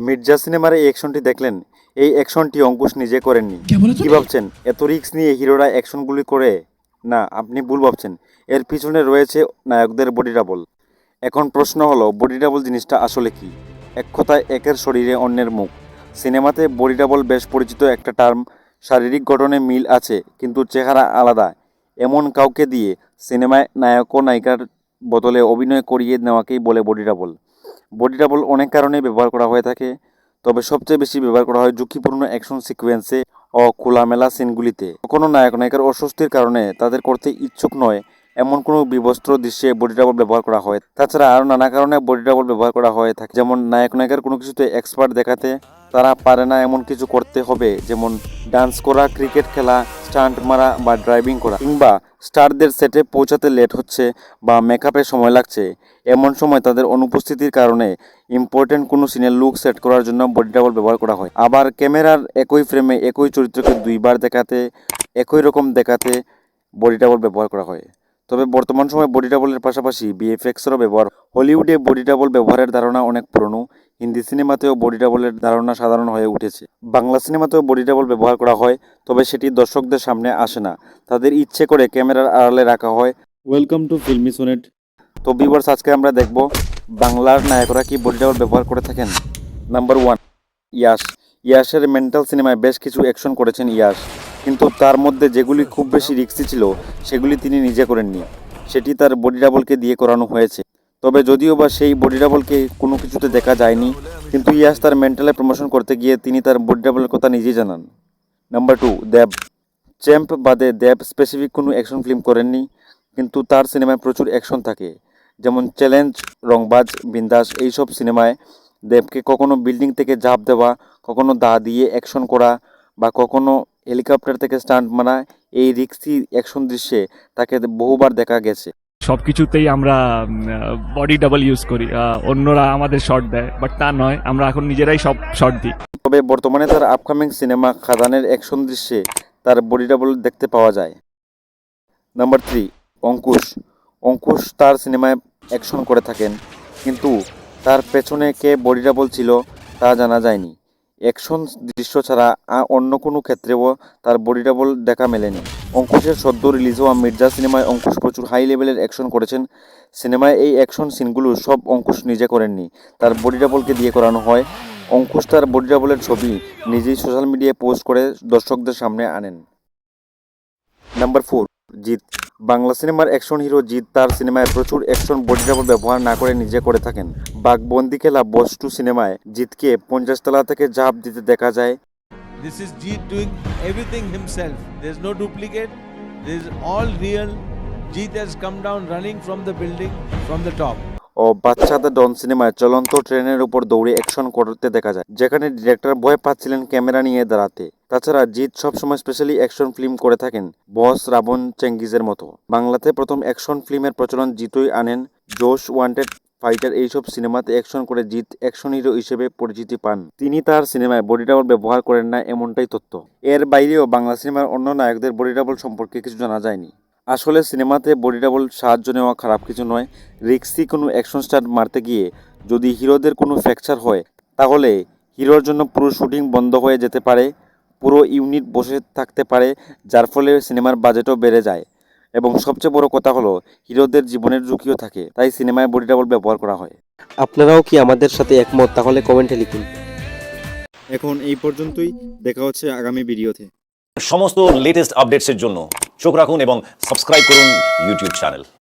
মির্জা সিনেমার এই অ্যাকশনটি দেখলেন, এই অ্যাকশনটি অঙ্কুশ নিজে করেননি। কি ভাবছেন এত রিস্ক নিয়ে হিরোরা অ্যাকশনগুলি করে? না, আপনি ভুল ভাবছেন। এর পিছনে রয়েছে নায়কদের বডি ডাবল। এখন প্রশ্ন হলো, বডি ডাবল জিনিসটা আসলে কি? এক কথায় একের শরীরে অন্যের মুখ। সিনেমাতে বডি ডাবল বেশ পরিচিত একটা টার্ম। শারীরিক গঠনে মিল আছে কিন্তু চেহারা আলাদা এমন কাউকে দিয়ে সিনেমায় নায়ক ও নায়িকার বদলে অভিনয় করিয়ে নেওয়াকেই বলে বডি ডাবল। বডি ডাবল অনেক কারণে ব্যবহার করা হয়ে থাকে, তবে সবচেয়ে বেশি ব্যবহার করা হয় ঝুঁকিপূর্ণ অ্যাকশন সিকোয়েন্সে ও খোলামেলা সিনগুলিতে। কোনো নায়ক নায়িকার অস্বস্তির কারণে তাদের করতে ইচ্ছুক নয় এমন কোনো বিবস্ত্র দৃশ্যে বডি ডাবল ব্যবহার করা হয়। তাছাড়া আরও নানা কারণে বডি ডাবল ব্যবহার করা হয়ে থাকে, যেমন নায়ক নায়িকার কোনো কিছুতে এক্সপার্ট দেখাতে তারা পারে না এমন কিছু করতে হবে, যেমন ডান্স করা, ক্রিকেট খেলা, স্টান্ট মারা বা ড্রাইভিং করা, কিংবা স্টারদের সেটে পৌঁছাতে লেট হচ্ছে বা মেকআপে সময় লাগছে। এমন সময় তাদের অনুপস্থিতির কারণে ইম্পর্টেন্ট কোনো সিনের লুক সেট করার জন্য বডি ডাবল ব্যবহার করা হয়। আবার ক্যামেরার একই ফ্রেমে একই চরিত্রকে দুইবার দেখাতে, একই রকম দেখাতে বডি ডাবল ব্যবহার করা হয়। তবে বর্তমান সময়ে বডি ডাবলের পাশাপাশি বিএফএক্সেরও ব্যবহার। হলিউডে বডি ডাবল ব্যবহারের ধারণা অনেক পুরনো। হিন্দি সিনেমাতেও বডি ডাবলের ধারণা সাধারণ হয়ে উঠেছে। বাংলা সিনেমাতেও বডি ডাবল ব্যবহার করা হয়, তবে সেটি দর্শকদের সামনে আসে না, তাদের ইচ্ছে করে ক্যামেরার আড়ালে রাখা হয়। Welcome to filmy sonnet. তো ভিউয়ার্স, আজকে আমরা দেখব বাংলার নায়করা কি বডি ডাবল ব্যবহার করে থাকেন। নাম্বার 1, ইয়াশ। ইয়াশের মেন্টাল সিনেমায় বেশ কিছু অ্যাকশন করেছেন ইয়াশ, কিন্তু তার মধ্যে যেগুলি খুব বেশি রিস্কি ছিল সেগুলি তিনি নিজে করেননি, সেটি তার বডি ডাবলকে দিয়ে করানো হয়েছে। তবে যদিও বা সেই বডি ডাবলকে কোনো কিছুতে দেখা যায়নি, কিন্তু ইয়াশ তার মেন্টালে প্রমোশন করতে গিয়ে তিনি তার বডি ডাবলের কথা নিজেই জানান। নাম্বার 2, দেব। চ্যাম্প বাদে দেব স্পেসিফিক কোনো অ্যাকশন ফিল্ম করেননি, কিন্তু তার সিনেমায় প্রচুর অ্যাকশন থাকে, যেমন চ্যালেঞ্জ, রংবাজ, বিন্দাস। এইসব সিনেমায় দেবকে কখনো বিল্ডিং থেকে ঝাঁপ দেওয়া, কখনো দা দিয়ে অ্যাকশন করা বা কখনো হেলিকপ্টার থেকে স্টান্ট মারা, এই রিস্কি অ্যাকশন দৃশ্যে তাকে বহুবার দেখা গেছে। সবকিছুতেই আমরা বডি ডাবল ইউজ করি, অন্যরা আমাদের শট দেয়, বাট তা নয়, আমরা এখন নিজেরাই সব শট দিই। তবে বর্তমানে তার আপকামিং সিনেমা খাদানের অ্যাকশন দৃশ্যে তার বডি ডাবল দেখতে পাওয়া যায়। নাম্বার 3, অঙ্কুশ। অঙ্কুশ তার সিনেমায় অ্যাকশন করে থাকেন, কিন্তু তার পেছনে কে বডি ডাবল ছিল তা জানা যায়নি। অ্যাকশন দৃশ্য ছাড়া অন্য কোনো ক্ষেত্রেও তার বডি ডাবল দেখা মেলেনি। অঙ্কুশের সদ্য রিলিজ হওয়া মির্জা সিনেমায় অঙ্কুশ প্রচুর হাই লেভেলের অ্যাকশন করেছেন। সিনেমায় এই অ্যাকশন সিনগুলো সব অঙ্কুশ নিজে করেননি, তার বডি ডাবলকে দিয়ে করানো হয়। অঙ্কুশ তার বডি ডাবলের ছবি নিজেই সোশ্যাল মিডিয়ায় পোস্ট করে দর্শকদের সামনে আনেন। নাম্বার 4, জিৎ। বাংলা সিনেমার অ্যাকশন হিরো জিৎ তার সিনেমায় প্রচুর অ্যাকশন বডি ডাবল ব্যবহার না করে নিজে করে থাকেন। বাঘবন্দি খেলা বস 2 সিনেমায় জিৎকে 50 তলা থেকে ঝাঁপ দিতে দেখা যায়। This is Jeet doing everything himself. There's no duplicate. This is all real. Jeet has come down running from the building from the top. ও বাচ্চাদের ডন সিনেমায় চলন্ত ট্রেনের উপর দৌড়ে অ্যাকশন করতে দেখা যায়, যেখানে ডিরেক্টর ভয় পাচ্ছিলেন ক্যামেরা নিয়ে দাঁড়াতে। তাছাড়া জিৎ সবসময় স্পেশালি অ্যাকশন ফিল্ম করে থাকেন, বস, রাবণ, চেঙ্গিজের মতো। বাংলাতে প্রথম অ্যাকশন ফিল্মের প্রচলন জিতই আনেন। জোশ, ওয়ান্টেড, ফাইটার এইসব সিনেমাতে অ্যাকশন করে জিৎ অ্যাকশন হিরো হিসেবে পরিচিতি পান। তিনি তার সিনেমায় বডি ডাবল ব্যবহার করেন না এমনটাই তথ্য। এর বাইরেও বাংলা সিনেমার অন্য নায়কদের বডি ডাবল সম্পর্কে কিছু জানা যায়নি। আসলে সিনেমাতে বডি ডাবল সাহায্য নেওয়া খারাপ কিছু নয়। রিক্সি কোনো অ্যাকশন স্টার মারতে গিয়ে যদি হিরোদের কোনো ফ্র্যাকচার হয়, তাহলে হিরোর জন্য পুরো শুটিং বন্ধ হয়ে যেতে পারে, পুরো ইউনিট বসে থাকতে পারে, যার ফলে সিনেমার বাজেটও বেড়ে যায়। এবং সবচেয়ে বড় কথা হলো, হিরোদের জীবনের ঝুঁকিও থাকে, তাই সিনেমায় বডি ডাবল ব্যবহার করা হয়। আপনারাও কি আমাদের সাথে একমত? তাহলে কমেন্টে লিখুন। এখন এই পর্যন্তই, দেখা হচ্ছে আগামী ভিডিওতে। সমস্ত লেটেস্ট আপডেটসের জন্য চোখ রাখুন এবং সাবস্ক্রাইব করুন ইউটিউব চ্যানেল।